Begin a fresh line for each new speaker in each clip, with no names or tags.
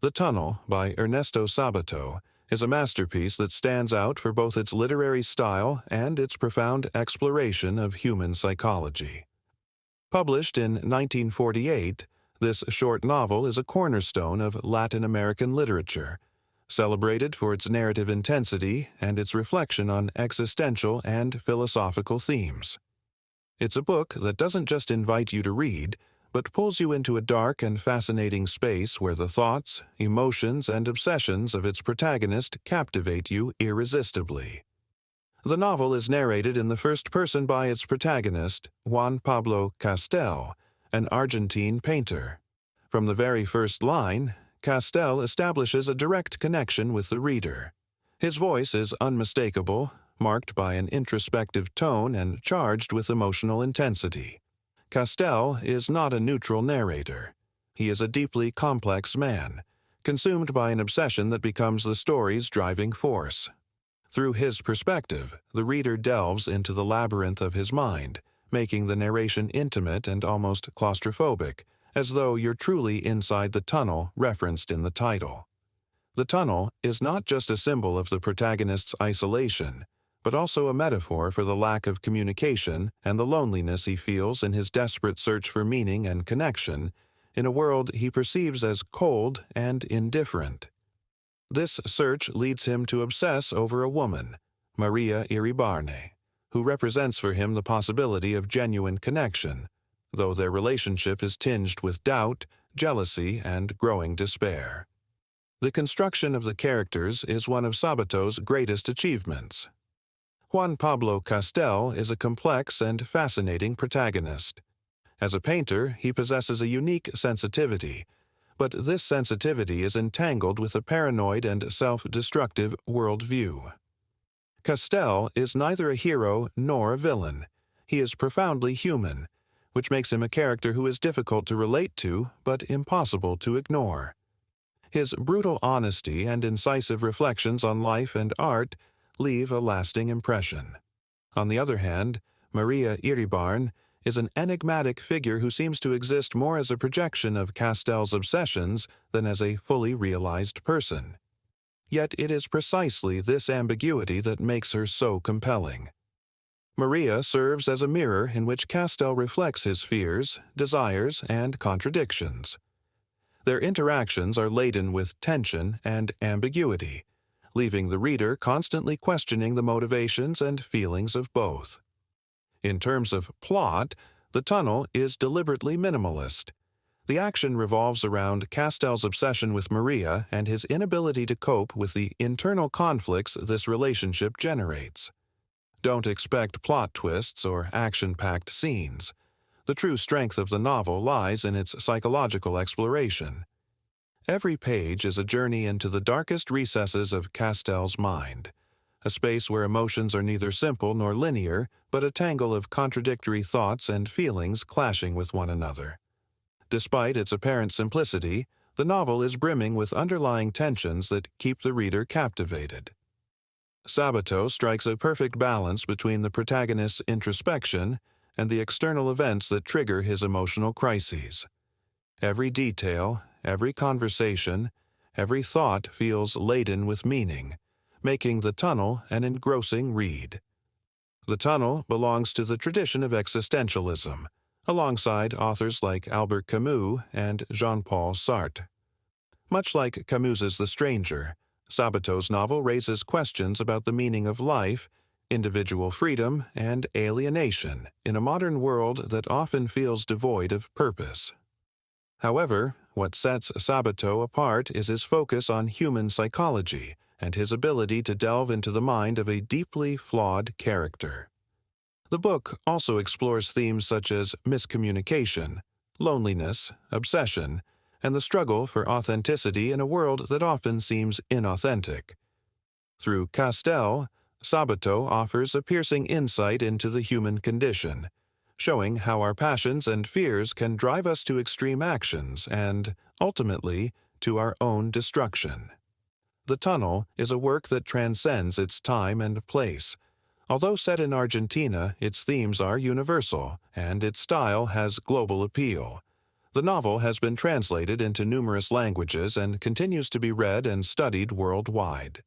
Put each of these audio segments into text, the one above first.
The Tunnel by Ernesto Sabato is a masterpiece that stands out for both its literary style and its profound exploration of human psychology. Published in 1948, this short novel is a cornerstone of Latin American literature, celebrated for its narrative intensity and its reflection on existential and philosophical themes. It's a book that doesn't just invite you to read, but pulls you into a dark and fascinating space where the thoughts, emotions, and obsessions of its protagonist captivate you irresistibly. The novel is narrated in the first person by its protagonist, Juan Pablo Castel, an Argentine painter. From the very first line, Castel establishes a direct connection with the reader. His voice is unmistakable, marked by an introspective tone and charged with emotional intensity. Castel is not a neutral narrator. He is a deeply complex man, consumed by an obsession that becomes the story's driving force. Through his perspective, the reader delves into the labyrinth of his mind, making the narration intimate and almost claustrophobic, as though you're truly inside the tunnel referenced in the title. The tunnel is not just a symbol of the protagonist's isolation, but also a metaphor for the lack of communication and the loneliness he feels in his desperate search for meaning and connection in a world he perceives as cold and indifferent. This search leads him to obsess over a woman, María Iribarne, who represents for him the possibility of genuine connection, though their relationship is tinged with doubt, jealousy, and growing despair. The construction of the characters is one of Sabato's greatest achievements. Juan Pablo Castel is a complex and fascinating protagonist. As a painter, he possesses a unique sensitivity, but this sensitivity is entangled with a paranoid and self-destructive worldview. Castel is neither a hero nor a villain. He is profoundly human, which makes him a character who is difficult to relate to but impossible to ignore. His brutal honesty and incisive reflections on life and art leave a lasting impression. On the other hand, María Iribarne is an enigmatic figure who seems to exist more as a projection of Castel's obsessions than as a fully realized person. Yet it is precisely this ambiguity that makes her so compelling. Maria serves as a mirror in which Castel reflects his fears, desires, and contradictions. Their interactions are laden with tension and ambiguity, leaving the reader constantly questioning the motivations and feelings of both. In terms of plot, The Tunnel is deliberately minimalist. The action revolves around Castel's obsession with Maria and his inability to cope with the internal conflicts this relationship generates. Don't expect plot twists or action-packed scenes. The true strength of the novel lies in its psychological exploration. Every page is a journey into the darkest recesses of Castel's mind, a space where emotions are neither simple nor linear, but a tangle of contradictory thoughts and feelings clashing with one another. Despite its apparent simplicity, the novel is brimming with underlying tensions that keep the reader captivated. Sabato strikes a perfect balance between the protagonist's introspection and the external events that trigger his emotional crises. Every detail, every conversation, every thought feels laden with meaning, making The Tunnel an engrossing read. The Tunnel belongs to the tradition of existentialism, alongside authors like Albert Camus and Jean-Paul Sartre. Much like Camus's The Stranger, Sabato's novel raises questions about the meaning of life, individual freedom, and alienation in a modern world that often feels devoid of purpose. However, what sets Sabato apart is his focus on human psychology and his ability to delve into the mind of a deeply flawed character. The book also explores themes such as miscommunication, loneliness, obsession, and the struggle for authenticity in a world that often seems inauthentic. Through Castel, Sabato offers a piercing insight into the human condition, showing how our passions and fears can drive us to extreme actions and, ultimately, to our own destruction. The Tunnel is a work that transcends its time and place. Although set in Argentina, its themes are universal, and its style has global appeal. The novel has been translated into numerous languages and continues to be read and studied worldwide.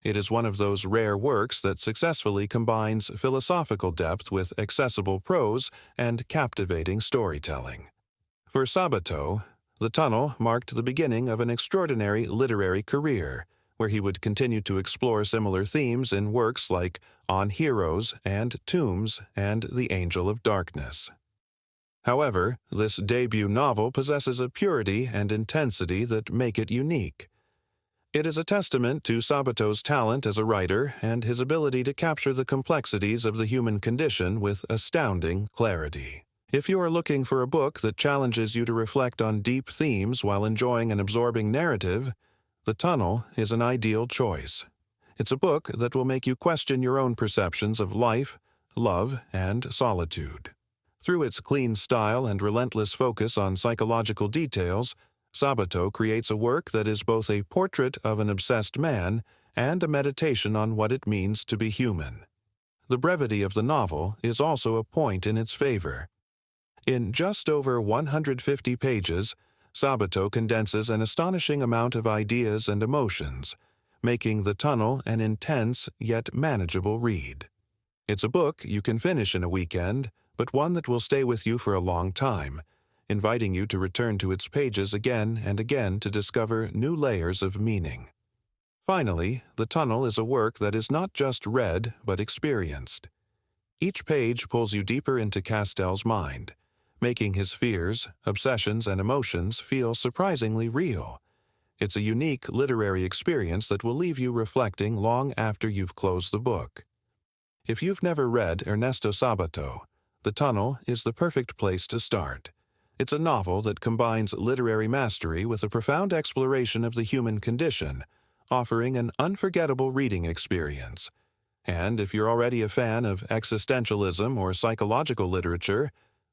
It is one of those rare works that successfully combines philosophical depth with accessible prose and captivating storytelling. For Sabato, The Tunnel marked the beginning of an extraordinary literary career, where he would continue to explore similar themes in works like On Heroes and Tombs and The Angel of Darkness. However, this debut novel possesses a purity and intensity that make it unique. It is a testament to Sabato's talent as a writer and his ability to capture the complexities of the human condition with astounding clarity. If you are looking for a book that challenges you to reflect on deep themes while enjoying an absorbing narrative, The Tunnel is an ideal choice. It's a book that will make you question your own perceptions of life, love, and solitude. Through its clean style and relentless focus on psychological details, Sabato creates a work that is both a portrait of an obsessed man and a meditation on what it means to be human. The brevity of the novel is also a point in its favor. In just over 150 pages, Sabato condenses an astonishing amount of ideas and emotions, making The Tunnel an intense yet manageable read. It's a book you can finish in a weekend, but one that will stay with you for a long time, inviting you to return to its pages again and again to discover new layers of meaning. Finally, The Tunnel is a work that is not just read but experienced. Each page pulls you deeper into Castel's mind, making his fears, obsessions, and emotions feel surprisingly real. It's a unique literary experience that will leave you reflecting long after you've closed the book. If you've never read Ernesto Sabato, The Tunnel is the perfect place to start. It's a novel that combines literary mastery with a profound exploration of the human condition, offering an unforgettable reading experience. And if you're already a fan of existentialism or psychological literature,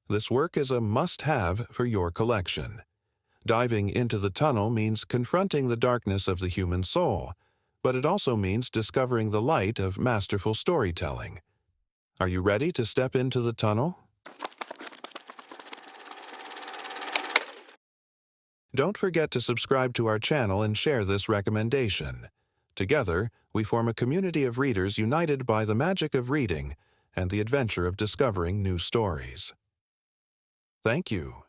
this work is a must-have for your collection. Diving into the tunnel means confronting the darkness of the human soul, but it also means discovering the light of masterful storytelling. Are you ready to step into the tunnel? Don't forget to subscribe to our channel and share this recommendation. Together, we form a community of readers united by the magic of reading and the adventure of discovering new stories. Thank you.